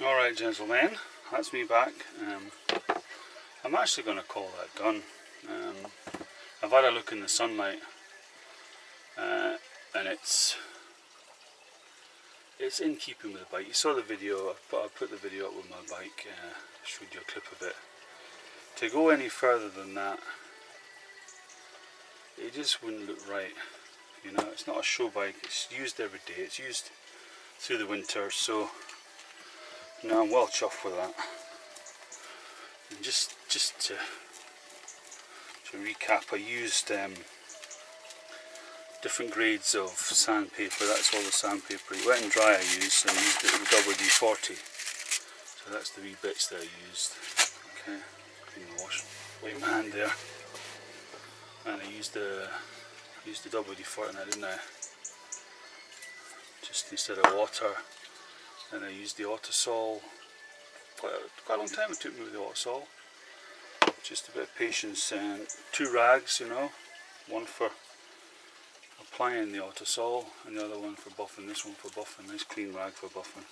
Alright gentlemen, that's me back. I'm actually going to call that done. I've had a look in the sunlight and it's in keeping with the bike. You saw the video, I put the video up with my bike, showed you a clip of it. To go any further than that, it just wouldn't look right. You know, it's not a show bike, it's used every day, it's used through the winter, so no, I'm well chuffed with that. And just to recap, I used different grades of sandpaper. That's all the sandpaper, wet and dry I used, and I used it with the WD-40. So that's the wee bits that I used. Okay, clean the wash away my hand there. And I used the WD-40 in that, didn't I? Just instead of water. And I used the Autosol. Quite a long time it took me with the Autosol. Just a bit of patience, and 2 rags, you know, one for applying the Autosol and the other one for buffing. This one for buffing, nice clean rag for buffing.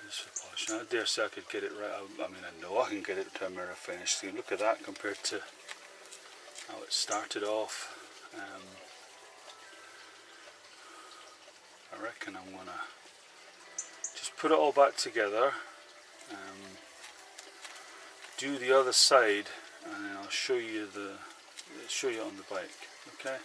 This for polishing. I dare say I could get it right. I mean, I know I can get it to a mirror finish. So look at that compared to how it started off. I reckon I'm gonna just put it all back together, do the other side, and then I'll show you on the bike. Okay.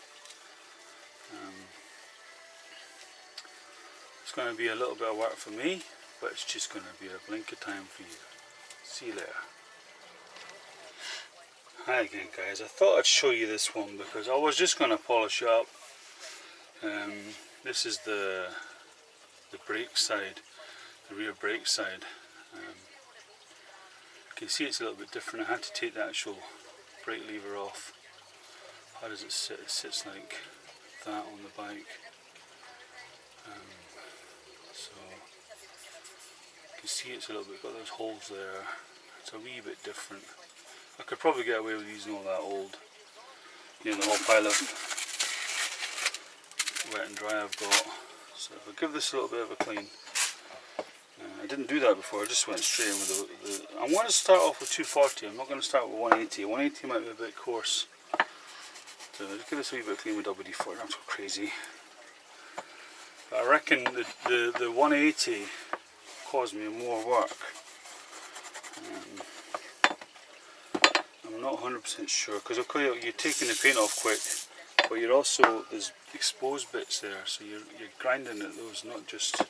It's going to be a little bit of work for me, but it's just going to be a blink of time for you. See you later. Hi again guys, I thought I'd show you this one because I was just going to polish it up. This is the brake side, the rear brake side. You can see it's a little bit different. I had to take the actual brake lever off. How does it sit? It sits like that on the bike. So you can see it's a little bit got those holes there. It's a wee bit different. I could probably get away with using all that old, you know, the whole pile of wet and dry I've got. So if I give this a little bit of a clean. I didn't do that before, I just went straight in with the I want to start off with 240, I'm not going to start with 180. 180 might be a bit coarse. So just give this a wee bit of clean with WD-40, not so crazy. But I reckon the 180 caused me more work. I'm not 100% sure, because you're taking the paint off quick, but you're also, there's exposed bits there, so you're grinding at those, not just, you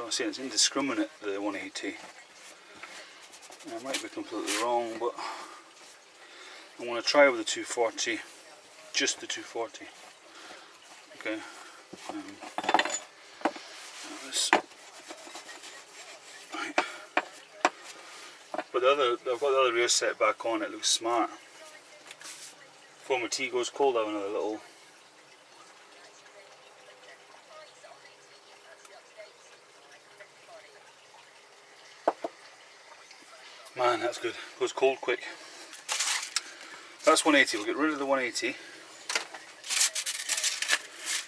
know what I'm saying, it's indiscriminate, the 180. I might be completely wrong, but I'm going to try with the 240, just the 240. Okay. Right. But I've got the other rear set back on, it looks smart. Before my tea goes cold, I have another little. Man, that's good. Goes cold quick. That's 180. We'll get rid of the 180.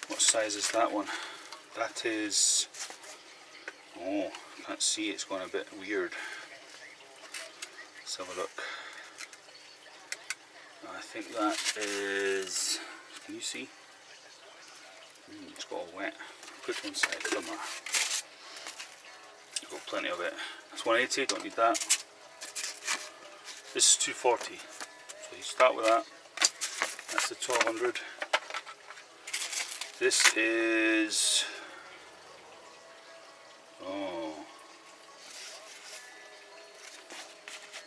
What size is that one? That is. Oh, can't see. It's going a bit weird. Let's have a look. I think that is. Can you see? It's got all wet. Put it one side. Come on. You've got plenty of it. That's 180. Don't need that. This is 240, so you start with that. That's the 1200. This is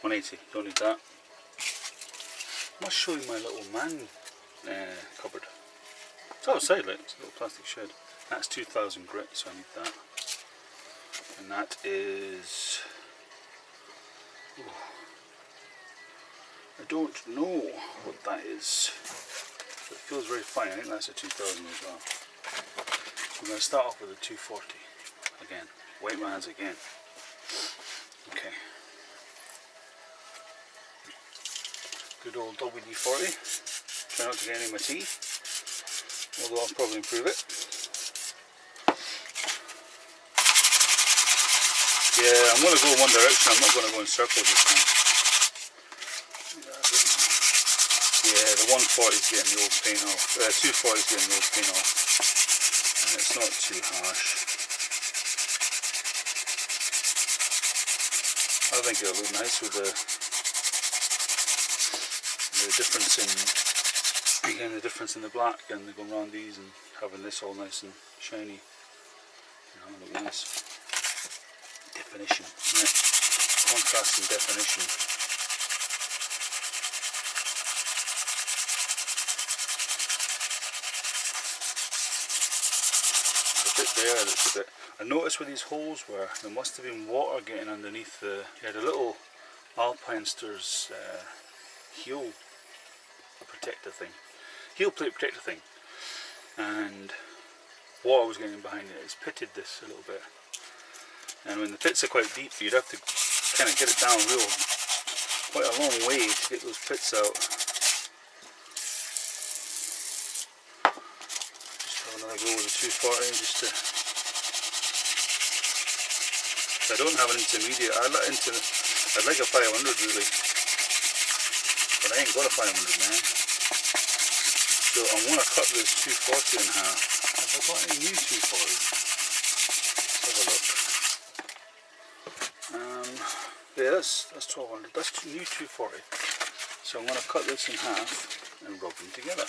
180. Don't need that. I must show you my little man cupboard. It's outside, like it's a little plastic shed. That's 2000 grit, so I need that. And that is. I don't know what that is. It feels very fine. I think that's a 2000 as well. So I'm going to start off with a 240 again. Wipe my hands again. Okay. Good old WD-40. Try not to get any of my tea, although I'll probably improve it. Yeah, I'm going to go one direction, I'm not going to go in circles this time. Yeah, the 140 is getting the old paint off, 240 is getting the old paint off, and it's not too harsh. I think it'll look nice with the difference in, again, the difference in the black and going around these and having this all nice and shiny. You know, look nice. Definition, right? Contrast and definition. There's a bit there that's a bit. I noticed where these holes were, there must have been water getting underneath the. Yeah, the little Alpinster's heel protector thing, heel plate protector thing, and water was getting behind it. It's pitted this a little bit, and when the pits are quite deep, you'd have to kind of get it down quite a long way to get those pits out. Just have another go with the 240 just to. I don't have an intermediate. I'd like a 500 really, but I ain't got a 500, man. So I want to cut this 240 in half. Have I got any new 240s? Let's have a look. Yeah, that's 1200. That's new 240. So I'm going to cut this in half and rub them together.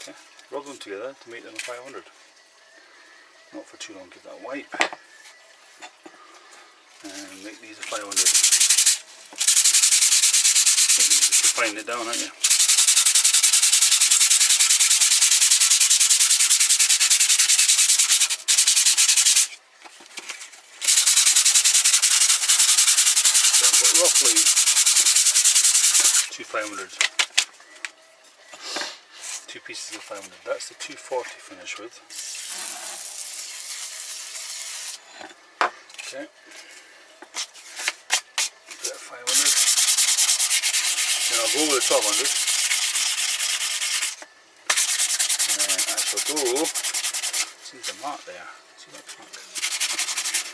Okay, rub them together to make them a 500. Not for too long, give that a wipe. And make these a 500. I think you're just refining it down, aren't you? So I've got roughly two 500s. Two pieces of 500. That's the 240 finish with. Okay. Bit of 500. Then I'll go with the 1200. And then I shall go. See the mark there. See that mark?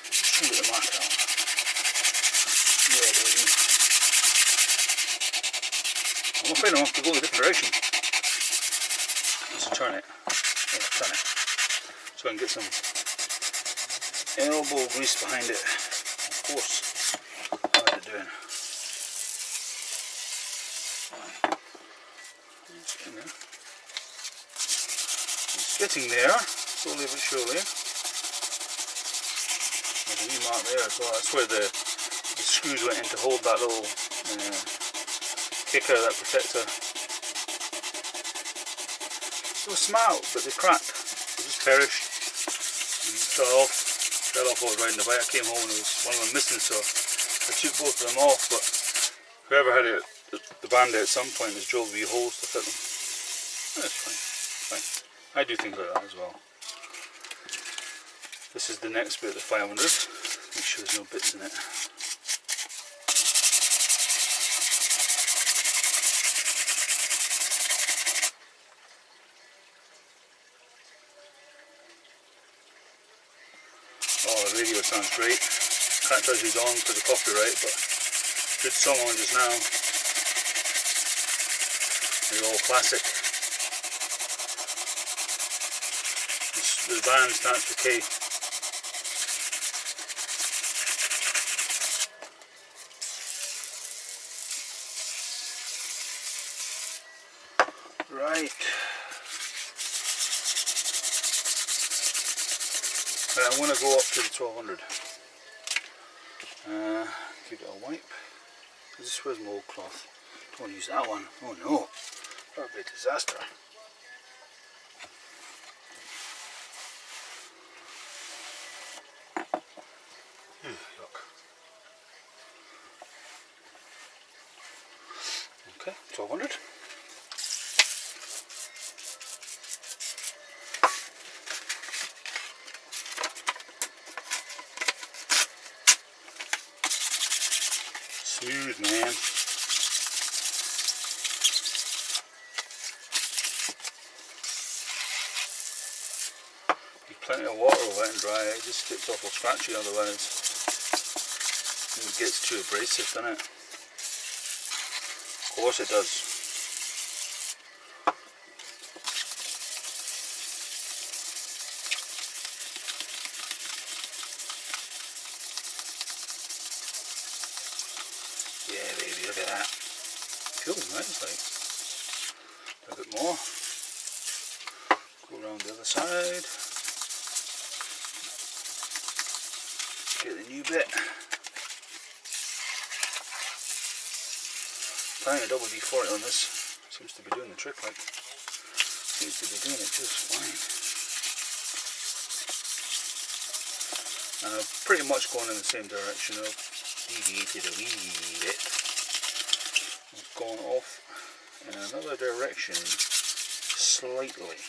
Just try and get the mark out. Yeah, baby. I'm afraid I'm going to have to go in a different direction. Just turn it. Yeah, turn it. So I can get some elbow grease behind it. Of course. How's it doing? It's getting there, slowly but surely. There's a wee mark there as well. That's where the screws went in to hold that little kicker, that protector. They were smart, but they cracked. They just perished. And fell off while I was riding the bike. I came home and there was one of them missing, so I took both of them off. But whoever had it, the Bandit at some point has drilled wee holes to fit them. That's fine. Fine. I do things like that as well. This is the next bit of the 500. Make sure there's no bits in it. Oh, the radio sounds great. Can't tell who's on for the copyright, but good song on just now. They're all classic. The band starts with K. Right. I want to go up to the 1200. Give it a wipe. This was my old cloth. Don't want to use that one. Oh no. That would be a disaster. Yuck. Okay, 1200. Smooth, man. Need plenty of water, wet and dry. It just gets awful scratchy otherwise. And it gets too abrasive, doesn't it? Of course it does. Yeah, baby, look at that. Feels nice, like. A bit more. Go around the other side. Get the new bit. Applying a double D40 on this seems to be doing the trick, like. Seems to be doing it just fine. And I've pretty much gone in the same direction. I've deviated a wee bit. I've gone off in another direction slightly.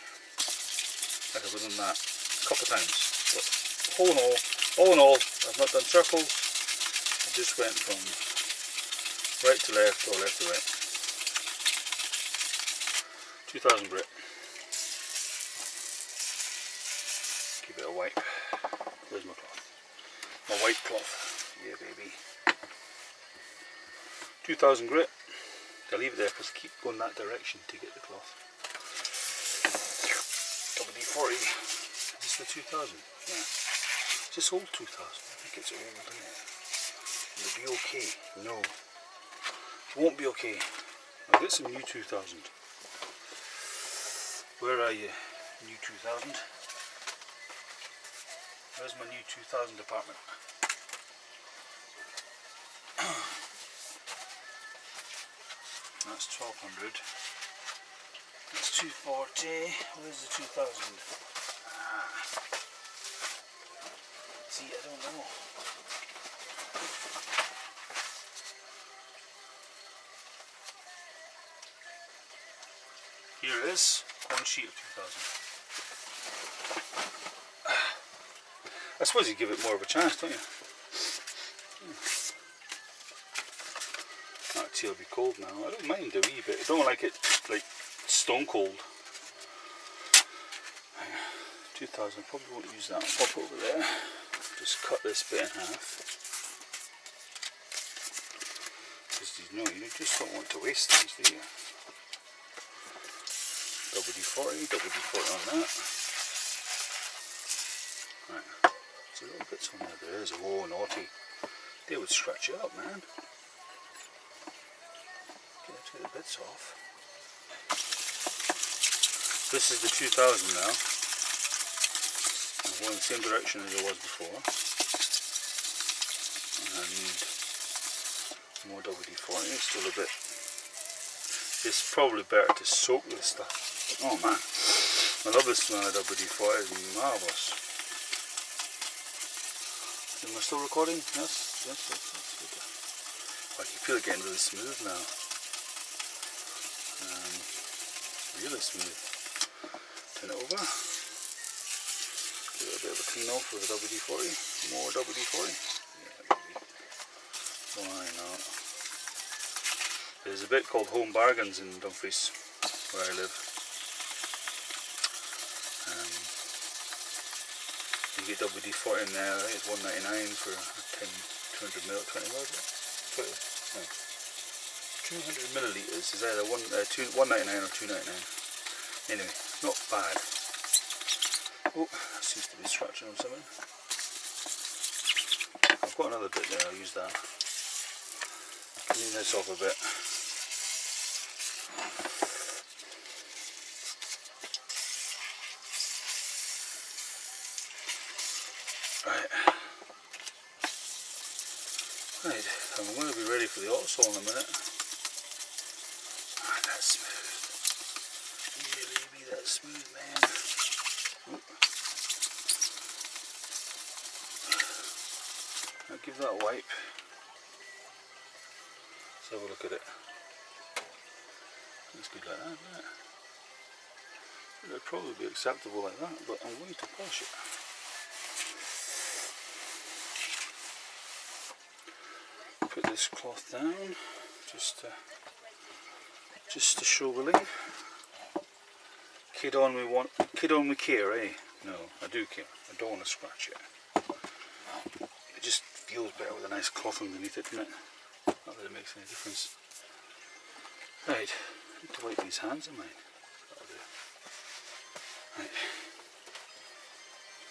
Like I've done that a couple of times. But all in all, I've not done circles. I just went from right to left or left to right. 2000 grit. Give it a wipe. Where's my cloth? My white cloth. Yeah, baby. 2000 grit. I'll leave it there because I keep going that direction to get the cloth. WD-40. Is this the 2000? Yeah. Is this old 2000? I think it's old, isn't it? Will it be okay? No. It won't be okay. I'll get some new 2000. Where are you, new 2000? Where's my new 2000 department? That's 1200. That's 240. Where's the 2000? Ah. See, I don't know. Here it is, one sheet of 2000. I suppose you give it more of a chance, don't you? That tea will be cold now. I don't mind a wee bit. I don't like it like stone cold. 2000, probably won't use that. I'll pop it over there. Just cut this bit in half. Because you know, you just don't want to waste things, do you? WD-40 on that. Right. There's a little bits on there. There is. Oh, naughty. They would scratch it up, man. Take the bits off. This is the 2000 now. I'm going in the same direction as I was before. And I need more WD-40. It's still a bit. It's probably better to soak this stuff. Oh man, I love the smell of WD-40. It's marvellous. Am I still recording? Yes. I can feel it getting really smooth now. Really smooth. Turn it over. Give it a bit of a clean off with a WD-40. More WD-40. Yeah, baby. Why not? There's a bit called Home Bargains in Dumfries, where I live. You get WD-40 in there. I think it's $1.99 for a 200 ml, 20 ml. 20, no. 200 millilitres is either $1.99 or $2.99. Anyway, not bad. Oh, that seems to be scratching on something. I've got another bit there, I'll use that. Clean this off a bit. Right, I'm going to be ready for the hot saw in a minute. Ah, that's smooth. Yeah, baby, that's smooth, man. Oop. Now give that a wipe. Let's have a look at it. It's good like that, isn't it? It would probably be acceptable like that, but I'm going to polish it. Put this cloth down, just to show the link. Kid on with care, eh? No, I do care. I don't want to scratch it. It just feels better with a nice cloth underneath it, doesn't it? Not that it makes any difference. Right, I need to wipe these hands of mine. That'll do. Right.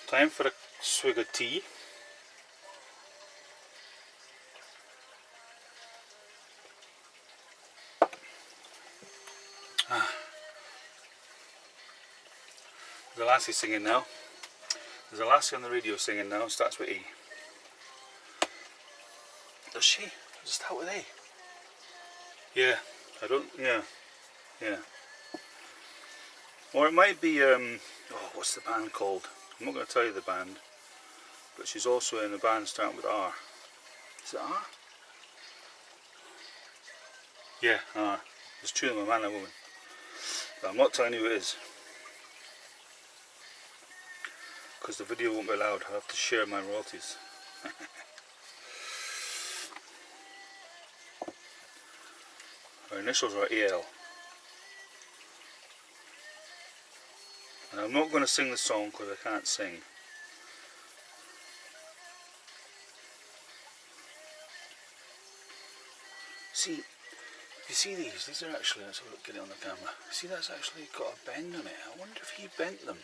Time for a swig of tea. The lassie singing now. There's a lassie on the radio singing now, starts with E. Does she? Does it start with A? Yeah, I don't, yeah. Or it might be, what's the band called? I'm not going to tell you the band, but she's also in a band starting with R. Is it R? Yeah, R. There's two of them, a man and a woman. But I'm not telling you who it is, because the video won't be allowed. I have to share my royalties. Her initials are AL. And I'm not going to sing the song because I can't sing. See, you see these are actually, let's have a look at it on the camera. See, that's actually got a bend on it. I wonder if he bent them.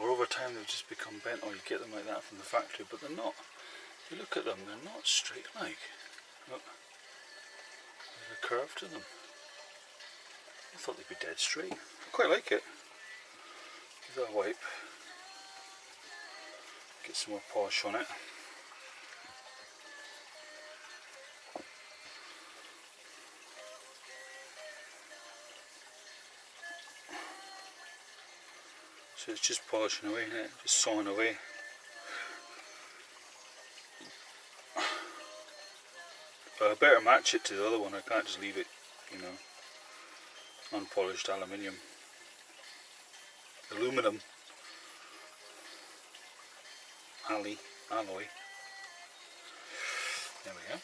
Or over time they've just become bent, or you get them like that from the factory, but they're not. If you look at them, they're not straight like. Look, there's a curve to them. I thought they'd be dead straight. I quite like it. Give that a wipe. Get some more polish on it. So it's just polishing away, isn't it? Just sawing away. But I better match it to the other one. I can't just leave it, you know, unpolished aluminium. Aluminum. Alloy. There we go.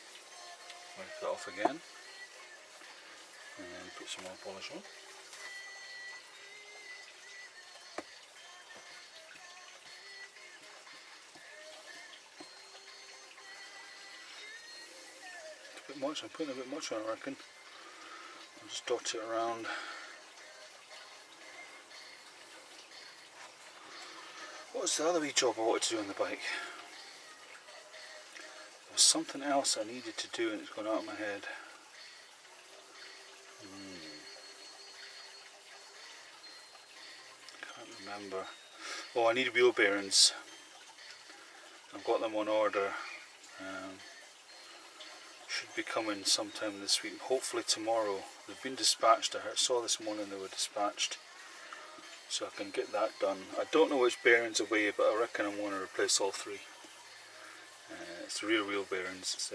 Wipe that off again. And then put some more polish on. Much. I'm putting a bit much on, I reckon. I'll just dot it around. What was the other wee job I wanted to do on the bike? There was something else I needed to do and it's gone out of my head. Can't remember. Oh, I need wheel bearings. I've got them on order. Should be coming sometime this week, hopefully tomorrow. They've been dispatched. I saw this morning they were dispatched, so I can get that done. I don't know which bearings away, but I reckon I'm going to replace all three. It's the rear wheel bearings. It's,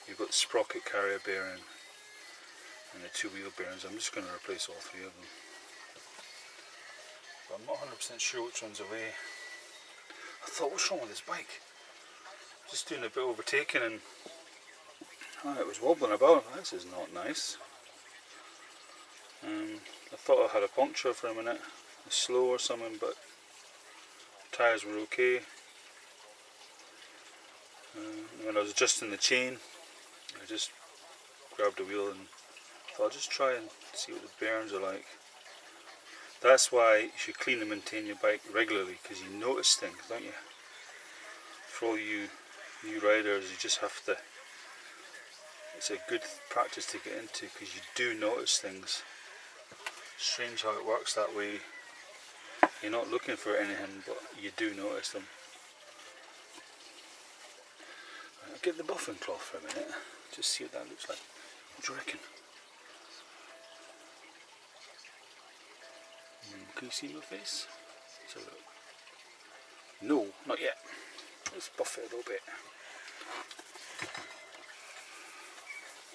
you've got the sprocket carrier bearing and the two wheel bearings. I'm just going to replace all three of them, but I'm not 100% sure which one's away. I thought, what's wrong with this bike? Just doing a bit of overtaking and it was wobbling about. This is not nice. I thought I had a puncture for a minute, slow or something, but the tyres were okay. When I was adjusting the chain, I just grabbed the wheel and thought I'll just try and see what the bearings are like. That's why you should clean and maintain your bike regularly, because you notice things, don't you? For all you new riders, you just have to. It's a good practice to get into, because you do notice things. Strange how it works that way. You're not looking for anything, but you do notice them. I'll get the buffing cloth for a minute, just see what that looks like. What do you reckon? Can you see my face? Let's have a look. No, not yet. Let's buff it a little bit.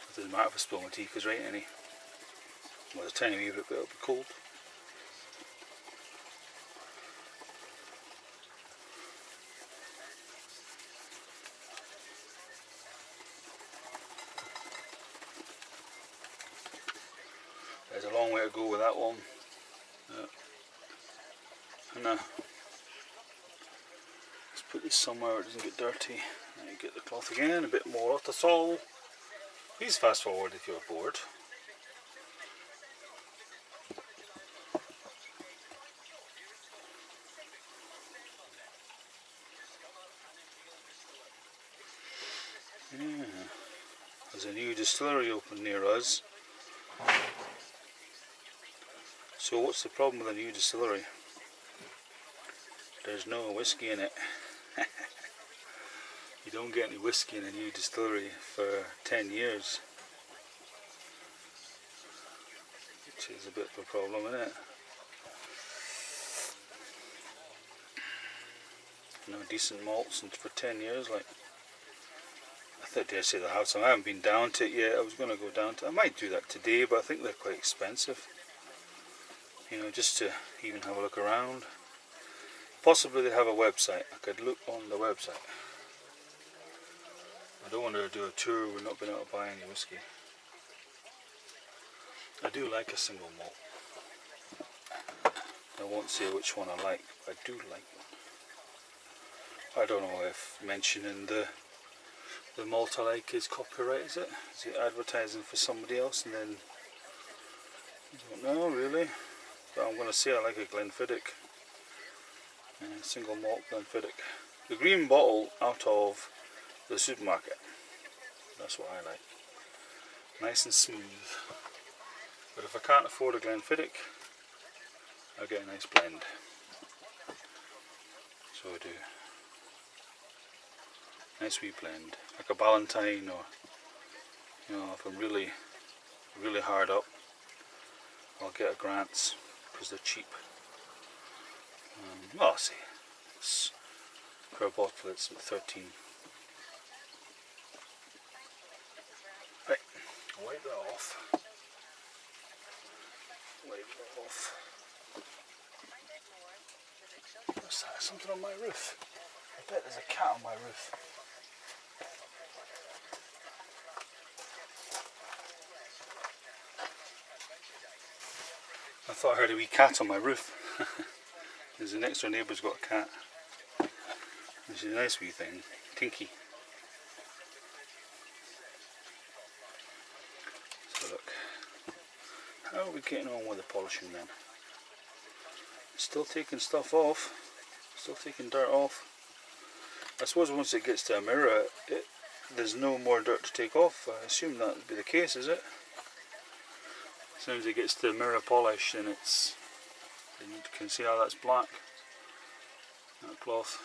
It doesn't matter if I spill my tea because there ain't any. Well, there's a tiny wee bit, but it'll be cold. There's a long way to go with that one. let's put this somewhere where it doesn't get dirty. Now you get the cloth again, a bit more Otasol. Please fast forward if you're bored. Yeah. There's a new distillery open near us. So what's the problem with a new distillery? There's no whiskey in it. You don't get any whiskey in a new distillery for 10 years. Which is a bit of a problem, isn't it? No decent malts for 10 years, like. I dare say the house. I haven't been down to it yet. I was going to go down to it. I might do that today, but I think they're quite expensive. You know, just to even have a look around. Possibly they have a website. I could look on the website. I don't want to do a tour with not being able to buy any whiskey. I do like a single malt. I won't say which one I like, but I do like one. I don't know if mentioning the malt I like is copyright, is it? Is it advertising for somebody else and then... I don't know really. But I'm going to say I like a Glenfiddich. Single malt Glenfiddich. The green bottle out of the supermarket. That's what I like. Nice and smooth. But if I can't afford a Glenfiddich, I'll get a nice blend. So I do. Nice wee blend. Like a Ballantine, or you know, if I'm really hard up, I'll get a Grant's because they're cheap. Well, I'll see. It's, per bottle it's 13. Right, wipe that off. Wipe that off. What's that? Something on my roof. I bet there's a cat on my roof. I thought I heard a wee cat on my roof. There's the next door neighbour's got a cat. Which is a nice wee thing. Tinky. So look. How are we getting on with the polishing then? Still taking stuff off. Still taking dirt off. I suppose once it gets to a mirror, there's no more dirt to take off. I assume that would be the case, is it? As soon as it gets to mirror polish, then you can see how that's black. That cloth.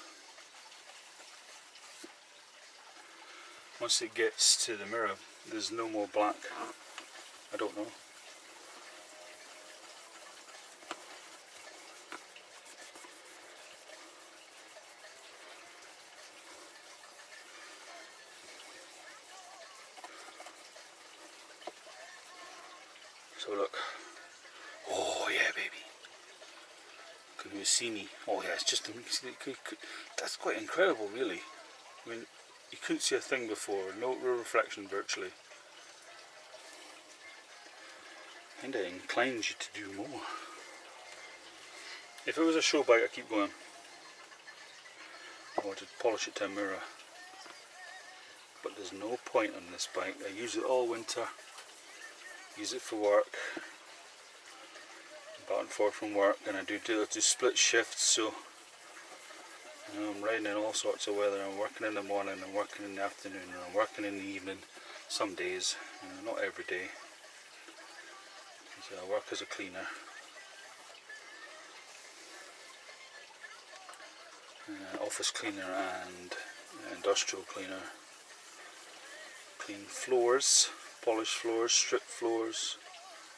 Once it gets to the mirror, there's no more black. I don't know. So look. Oh yeah, baby. Can you see me? Oh yeah, it's just that's quite incredible, really. I mean, you couldn't see a thing before. No reflection virtually. And it inclines you to do more. If it was a show bike, I'd keep going. I wanted to polish it to a mirror. But there's no point on this bike. I use it all winter. Use it for work. Back and forth from work, and I do split shifts, so you know, I'm riding in all sorts of weather. I'm working in the morning, I'm working in the afternoon, and I'm working in the evening. Some days, you know, not every day. So I work as a cleaner. Office cleaner and industrial cleaner. Clean floors, polish floors, strip floors,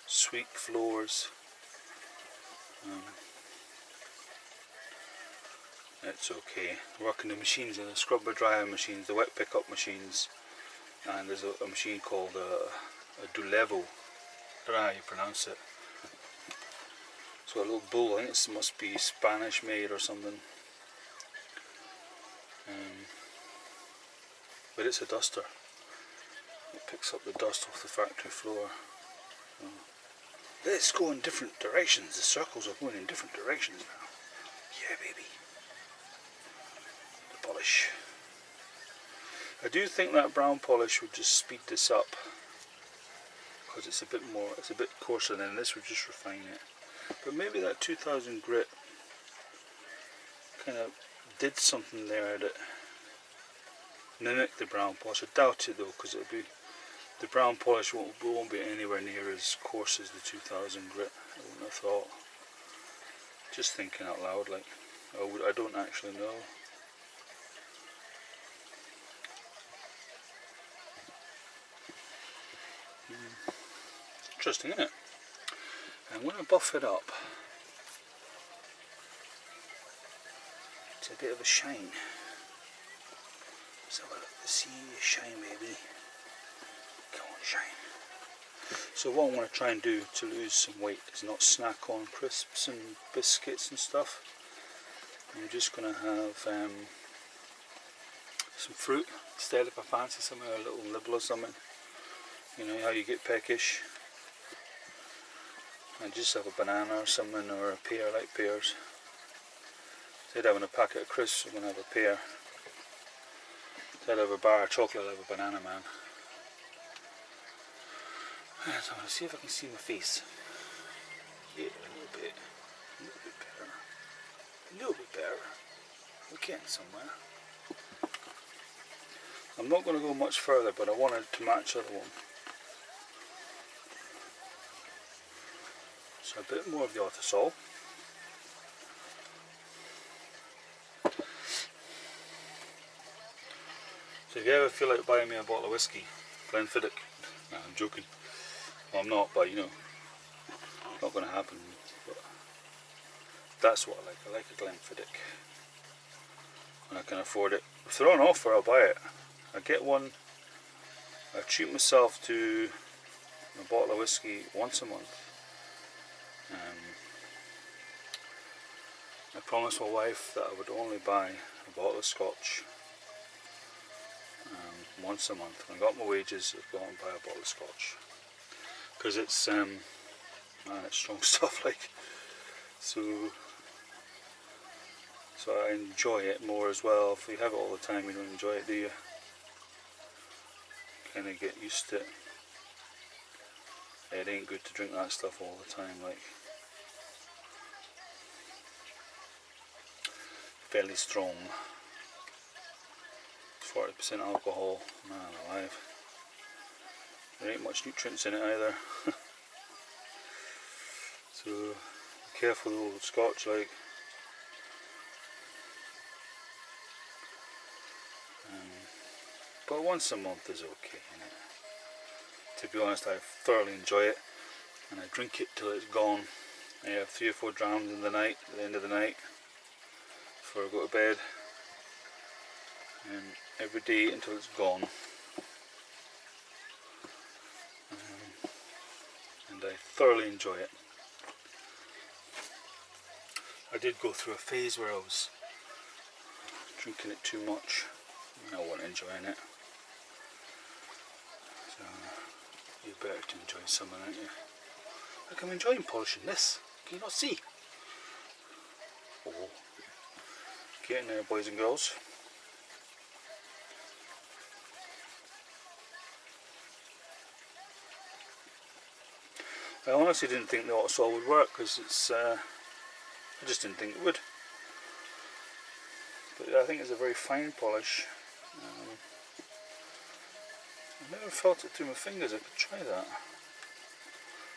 sweep floors. It's okay. Working the machines, the scrubber dryer machines, the wet pickup machines, and there's a machine called a Dulevo. I don't know how you pronounce it. It's got a little bull. I think it must be Spanish made or something. But it's a duster. It picks up the dust off the factory floor. Let's go in different directions. The circles are going in different directions now. baby. The polish. I do think that brown polish would just speed this up, because it's a bit more, it's a bit coarser, than this would just refine it. But maybe that 2000 grit kind of did something there that mimicked the brown polish. I doubt it though, because it'll be, the brown polish won't be anywhere near as coarse as the 2000 grit. I wouldn't have thought. Just thinking out loud, like, I don't actually know. Interesting, isn't it? I'm going to buff it up. It's a bit of a shine. So see you shine, baby. Come on, shine. So what I want to try and do to lose some weight is not snack on crisps and biscuits and stuff. I'm just going to have some fruit instead if I fancy something, a little nibble or something. You know how you get peckish. I just have a banana or something, or a pear. I like pears. Instead of having a packet of crisps, I'm going to have a pear. Instead of a bar of chocolate, I'll have a banana, man. So I'm going to see if I can see my face. Yeah, a little bit better. A little bit better. We're getting somewhere. I'm not going to go much further, but I want it to match the other one. So a bit more of the autosol. So if you ever feel like buying me a bottle of whiskey, Glenfiddich, no, I'm joking. Well, I'm not, but you know, not going to happen. But that's what I like. I like a Glenfiddich. When I can afford it. If they're on offer, I'll buy it. I get one. I treat myself to a bottle of whiskey once a month. I promised my wife that I would only buy a bottle of scotch once a month. When I got my wages, I'd go and buy a bottle of scotch, because it's man, it's strong stuff, like, so I enjoy it more as well. If you have it all the time, you don't enjoy it, do you? Kind of get used to it. It ain't good to drink that stuff all the time, like. Fairly strong. 40% alcohol, man alive. There ain't much nutrients in it either. So be careful with the old scotch, like. But once a month is okay, innit? To be honest, I thoroughly enjoy it, and I drink it till it's gone. I have 3 or 4 drams in the night, at the end of the night, before I go to bed, and every day until it's gone. And I thoroughly enjoy it. I did go through a phase where I was drinking it too much, and I wasn't enjoying it. So you're better to enjoy something, aren't you? Like, I'm enjoying polishing this. Can you not see? Oh. Getting there, boys and girls. I honestly didn't think the autosol would work, because it's I just didn't think it would. But I think it's a very fine polish. I've never felt it through my fingers. I could try that.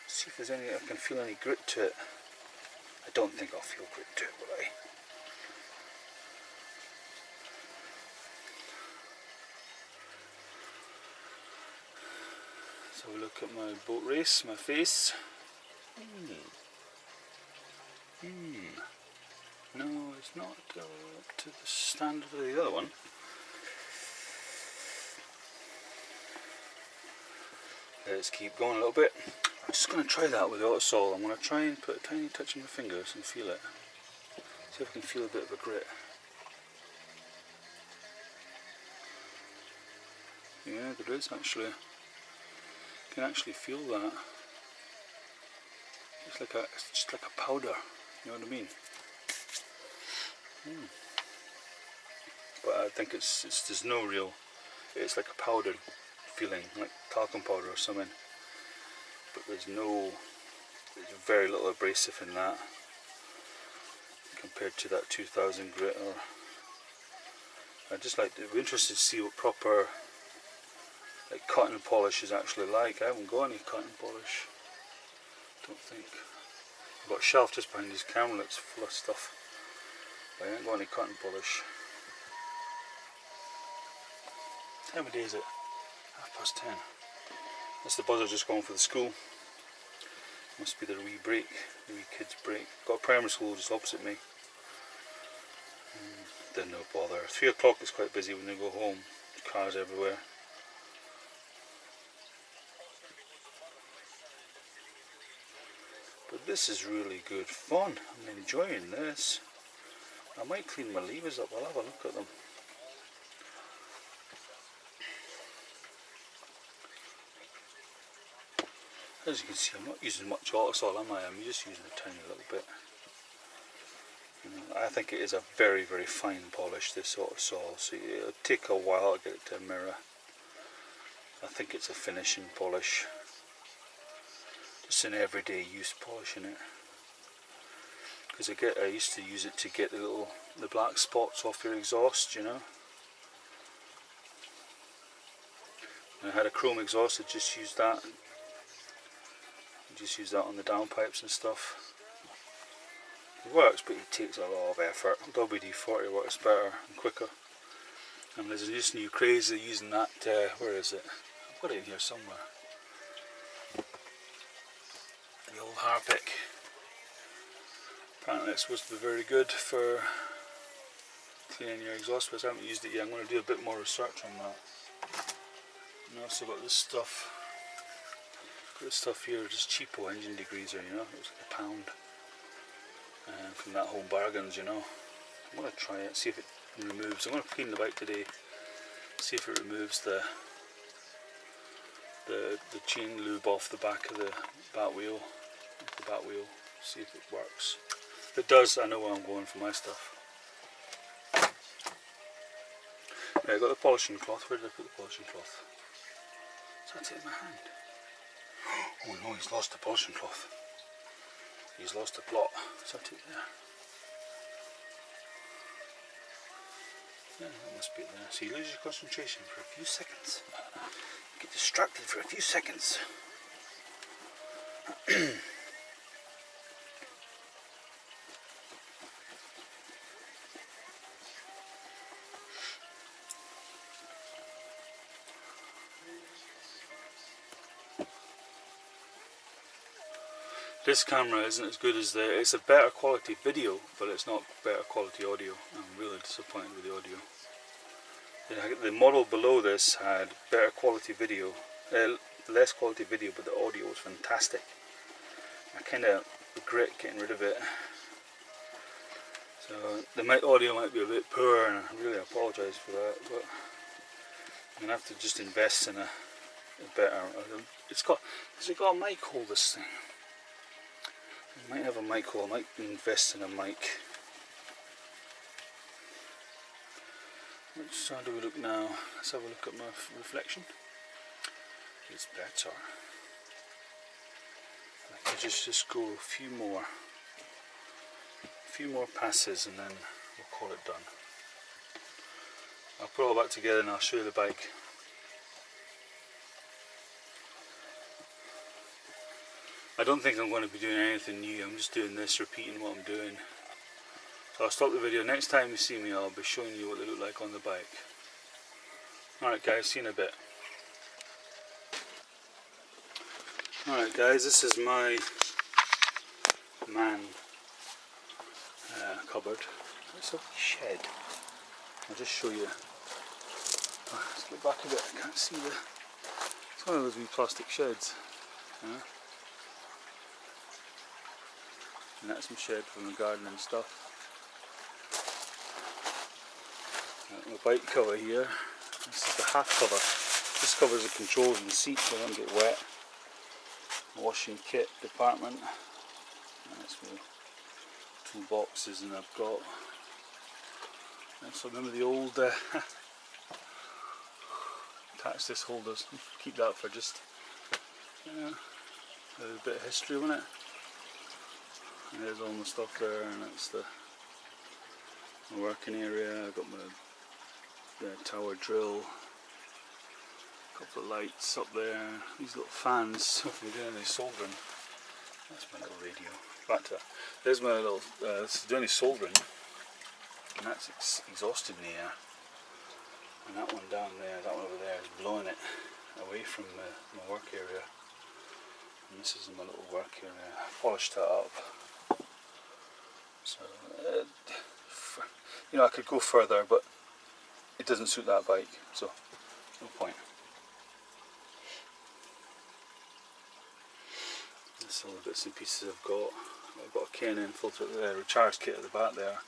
See if there's any, I can feel any grit to it. I don't think I'll feel grit to it, will I? So we look at my boat race, my face. No, it's not up to the standard of the other one. Let's keep going a little bit. I'm just going to try that with the autosol. I'm going to try and put a tiny touch in my fingers and feel it. See if I can feel a bit of a grit. Yeah, there is actually. You can actually feel that. It's just like a powder. You know what I mean? But I think there's no real, it's like a powdered feeling, like talcum powder or something. But there's very little abrasive in that compared to that 2000 grit. Or I just like to be interested to see what proper like cotton polish is actually like. I haven't got any cotton polish, don't think. I've got a shelf just behind this camera that's full of stuff, but I ain't got any cotton polish. How many days is it? 10:30. That's the buzzer just going for the school. Must be the wee break, the wee kids break. Got a primary school just opposite me. Then no bother. 3 o'clock is quite busy when they go home. Cars everywhere. But this is really good fun. I'm enjoying this. I might clean my levers up. I'll have a look at them. As you can see, I'm not using much autosol, am I? I'm just using a tiny little bit. I think it is a very, very fine polish, this autosol, so it'll take a while to get it to a mirror. I think it's a finishing polish. Just an everyday use polish in it. Because I used to use it to get the black spots off your exhaust, you know. When I had a chrome exhaust, I just used that. Just use that on the downpipes and stuff. It works, but it takes a lot of effort. WD-40 works better and quicker. And there's this new craze of using that, where is it? I've got it in here somewhere. The old Harpic. Apparently it's supposed to be very good for cleaning your exhaust pipes. I haven't used it yet. I'm going to do a bit more research on that. And I also got this stuff. This stuff here, just cheapo engine degreaser, you know, it was like £1 from that Home Bargains, you know. I'm going to try it, see if it removes. I'm going to clean the bike today, see if it removes the chain lube off the back of the bat wheel, see if it works. If it does, I know where I'm going for my stuff. Right, I got the polishing cloth. Where did I put the polishing cloth? So that's it in my hand. Oh no, he's lost the polishing cloth. He's lost the plot. So I took it there. Yeah, that must be it there. So you lose your concentration for a few seconds. You get distracted for a few seconds. This camera isn't as good as it's a better quality video, but it's not better quality audio. I'm really disappointed with the audio. The model below this had better quality video, less quality video, but the audio was fantastic. I kind of regret getting rid of it. So the audio might be a bit poor, and I really apologise for that, but I'm going to have to just invest in a better... Has it got a mic hold, this thing? I might have a mic hold, I might invest in a mic. How do we look now? Let's have a look at my reflection. It's better. I can just go a few more passes and then we'll call it done. I'll put it all back together and I'll show you the bike. I don't think I'm going to be doing anything new. I'm just doing this, repeating what I'm doing. So I'll stop the video. Next time you see me, I'll be showing you what they look like on the bike. Alright guys, see you in a bit. Alright guys, this is my man cupboard. It's a shed. I'll just show you. Let's get back a bit, I can't see the... It's one of those wee plastic sheds. And that's my shed from the garden and stuff. My bike cover here. This is the half cover. This covers the controls and the seat so they don't get wet. Washing kit department. And that's where 2 boxes, and I've got So remember the old attach this holders. Keep that for just a bit of history on it. And there's all my stuff there, and that's the working area. I've got my tower drill, a couple of lights up there, these little fans if we're doing any soldering. That's my little radio. Back to that. There's my little, this is doing any soldering, and that's exhausted in the air. And that one down there, that one over there is blowing it away from my work area. And this is my little work area. I polished that up. So, you know, I could go further, but it doesn't suit that bike, so no point. That's all the bits and pieces I've got. I've got a K&N filter, the recharge kit at the back there.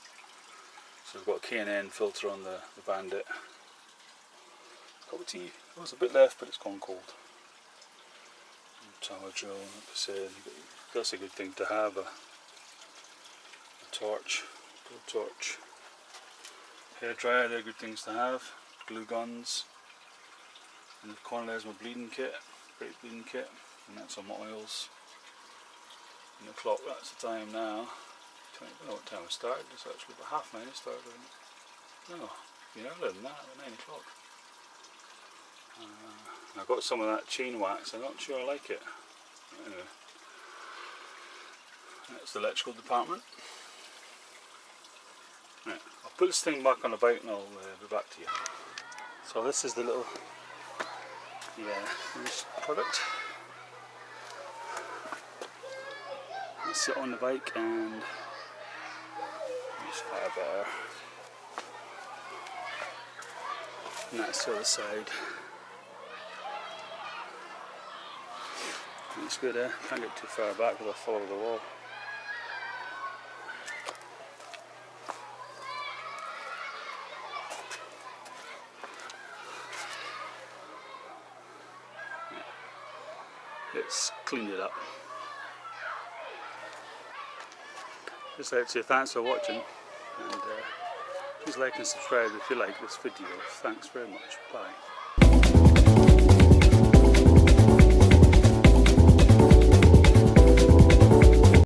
So I've got a K&N filter on the Bandit. Cup of tea. There's a bit left, but it's gone cold. Tower drill, like I said, that's a good thing to have. A torch, blow torch. Hair dryer, they're good things to have. Glue guns. In the corner there's my bleeding kit, brake bleeding kit, and that's on my oils. And the clock, that's the time now. I don't know what time I started, it's actually about 9:30 I started. No, earlier than that, about 9 o'clock. I got some of that chain wax, I'm not sure I like it. Anyway, that's the electrical department. Right, I'll put this thing back on the bike and I'll be back to you. So this is the little finished product. Let's sit on the bike and use fire better. And that's the other side. It's good there, can't get too far back because I'll follow the wall. Let's clean it up. Just like to say thanks for watching, and please like and subscribe if you like this video. Thanks very much. Bye.